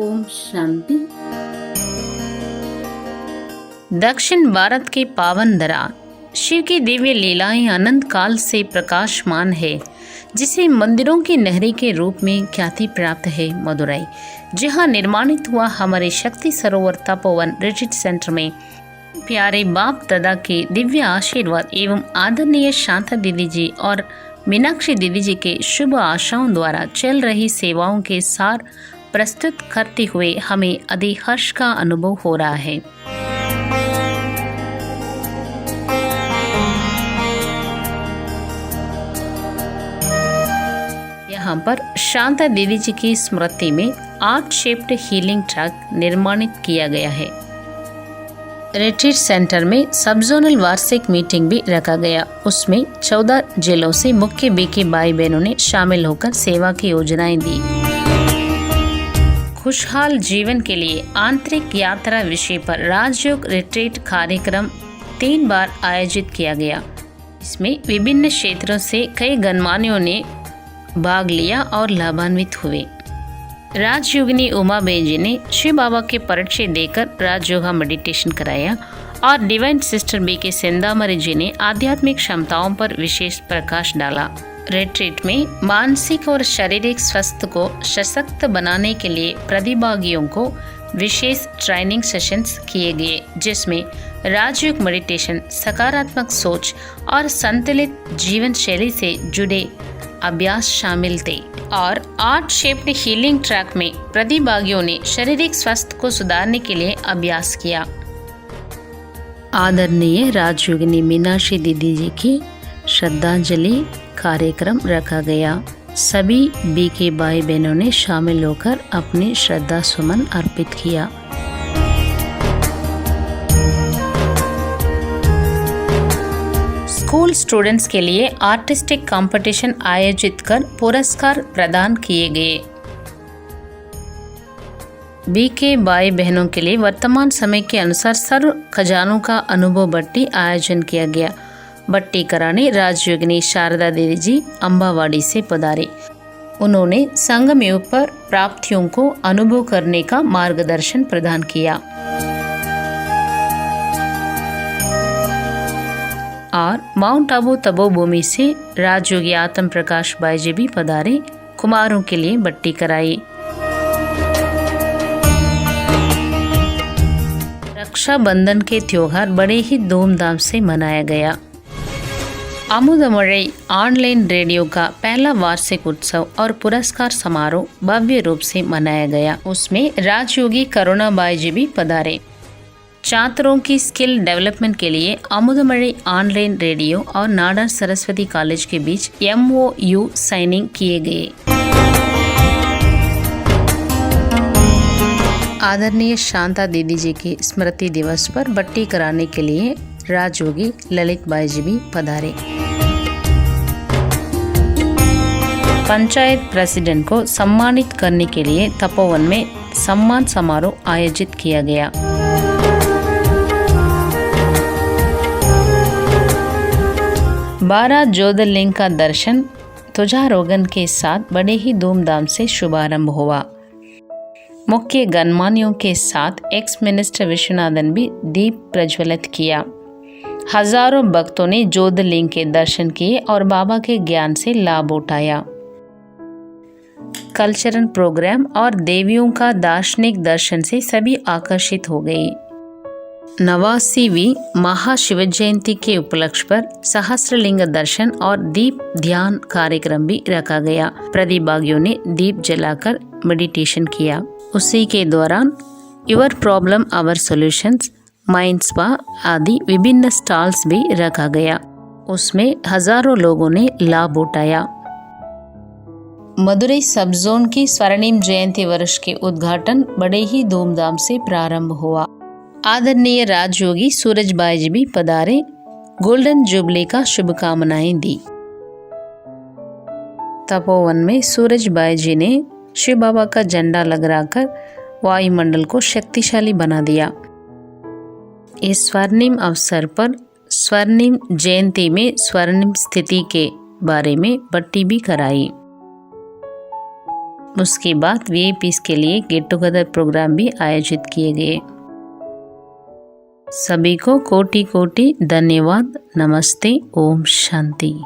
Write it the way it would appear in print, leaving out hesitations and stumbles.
ओम शांति। दक्षिण भारत के पावन धरा शिव की दिव्य लीलाएं अनंत काल से प्रकाशमान है, जिसे मंदिरों की नहरी के रूप में ख्याति प्राप्त है। मदुरई, जहां निर्माणित हुआ हमारे शक्ति सरोवर तपोवन रिट्रीट सेंटर में प्यारे बाप दादा के दिव्य आशीर्वाद एवं आदरणीय शांता दीदी जी और मीनाक्षी दीदी जी के शुभ आशाओं द्वारा चल रही सेवाओं के सार प्रस्तुत करते हुए हमें अति हर्ष का अनुभव हो रहा है। यहाँ पर शांता दीदी जी की स्मृति में आर्ट शेप्ड हीलिंग ट्रक निर्माणित किया गया है। रिट्रीट सेंटर में सब जोनल वार्षिक मीटिंग भी रखा गया। उसमें 14 जिलों से मुख्य बीके भाई बहनों ने शामिल होकर सेवा की योजनाएं दी। खुशहाल जीवन के लिए आंतरिक यात्रा विषय पर राजयोग रिट्रीट कार्यक्रम 3 बार आयोजित किया गया। इसमें विभिन्न क्षेत्रों से कई गणमान्यों ने भाग लिया और लाभान्वित हुए। राजयोगिनी उमा बेन जी ने शिव बाबा के परिचय देकर राजयोगा मेडिटेशन कराया और डिवाइन सिस्टर बी के सेंदामरी जी ने आध्यात्मिक क्षमताओं पर विशेष प्रकाश डाला। रिट्रीट में मानसिक और शारीरिक स्वास्थ्य को सशक्त बनाने के लिए प्रतिभागियों को विशेष ट्रेनिंग सेशंस किए गए, जिसमें राजयोग मेडिटेशन, सकारात्मक सोच और संतुलित जीवन शैली से जुड़े अभ्यास शामिल थे। और आर्ट शेप्ड हीलिंग ट्रैक में प्रतिभागियों ने शारीरिक स्वास्थ्य को सुधारने के लिए अभ्यास किया। आदरणीय राजयोगिनी मीनाक्षी दीदी जी की श्रद्धांजलि कार्यक्रम रखा गया। सभी बीके भाई बहनों ने शामिल होकर अपनी श्रद्धा सुमन अर्पित किया। स्कूल स्टूडेंट्स के लिए आर्टिस्टिक कंपटीशन आयोजित कर पुरस्कार प्रदान किए गए। बीके भाई बहनों के लिए वर्तमान समय के अनुसार सर्व खजानों का अनुभव बट्टी आयोजन किया गया। बट्टी कराने राजयोगिनी शारदा देवी जी अंबावाड़ी से पधारे। उन्होंने संगम युग पर प्राप्तियों को अनुभव करने का मार्गदर्शन प्रदान किया। और माउंट आबू तपोभूमि से राजयोगी आत्म प्रकाश भाई जी भी पधारे। कुमारों के लिए बट्टी कराई। रक्षाबंधन के त्योहार बड़े ही धूमधाम से मनाया गया। अमुदमड़ई ऑनलाइन रेडियो का पहला वार्षिक उत्सव और पुरस्कार समारोह भव्य रूप से मनाया गया। उसमें राजयोगी करुणाबाई जी भी पधारे। छात्रों की स्किल डेवलपमेंट के लिए अमुदमड़ई ऑनलाइन रेडियो और नाडर सरस्वती कॉलेज के बीच MOU साइनिंग किए गए। आदरणीय शांता दीदी जी के स्मृति दिवस पर बट्टी कराने के लिए राजयोगी ललित बाई जी भी पधारे। पंचायत प्रेसिडेंट को सम्मानित करने के लिए तपोवन में सम्मान समारोह आयोजित किया गया। बारह ज्योतिर्लिंग का दर्शन ध्वजारोहण के साथ बड़े ही धूमधाम से शुभारंभ हुआ। मुख्य गणमान्यों के साथ एक्स मिनिस्टर विश्वनाथन भी दीप प्रज्वलित किया। हजारों भक्तों ने ज्योतिर्लिंग के दर्शन किए और बाबा के ज्ञान से लाभ उठाया। कल्चरल प्रोग्राम और देवियों का दार्शनिक दर्शन से सभी आकर्षित हो गए। 89वीं महाशिव जयंती के उपलक्ष्य पर सहस्त्रलिंग दर्शन और दीप ध्यान कार्यक्रम भी रखा गया। प्रतिभागियों ने दीप जलाकर मेडिटेशन किया। उसी के दौरान your problem our solutions, mind spa आदि विभिन्न स्टॉल्स भी रखा गया। उसमें हजारों लोगों ने लाभ उठाया। मदुरई सब जोन की स्वर्णिम जयंती वर्ष के उद्घाटन बड़े ही धूमधाम से प्रारंभ हुआ। आदरणीय राजयोगी सूरज भाई जी भी पधारे। गोल्डन जुबली का शुभकामनाएं दी। तपोवन में सूरज भाई जी ने शिव बाबा का झंडा लहराकर वायुमंडल को शक्तिशाली बना दिया। इस स्वर्णिम अवसर पर स्वर्णिम जयंती में स्वर्णिम स्थिति के बारे में बट्टी भी कराई। उसके बाद वीआईपीज़ के लिए गेट टुगेदर प्रोग्राम भी आयोजित किए गए। सभी को कोटि कोटि धन्यवाद। नमस्ते। ओम शांति।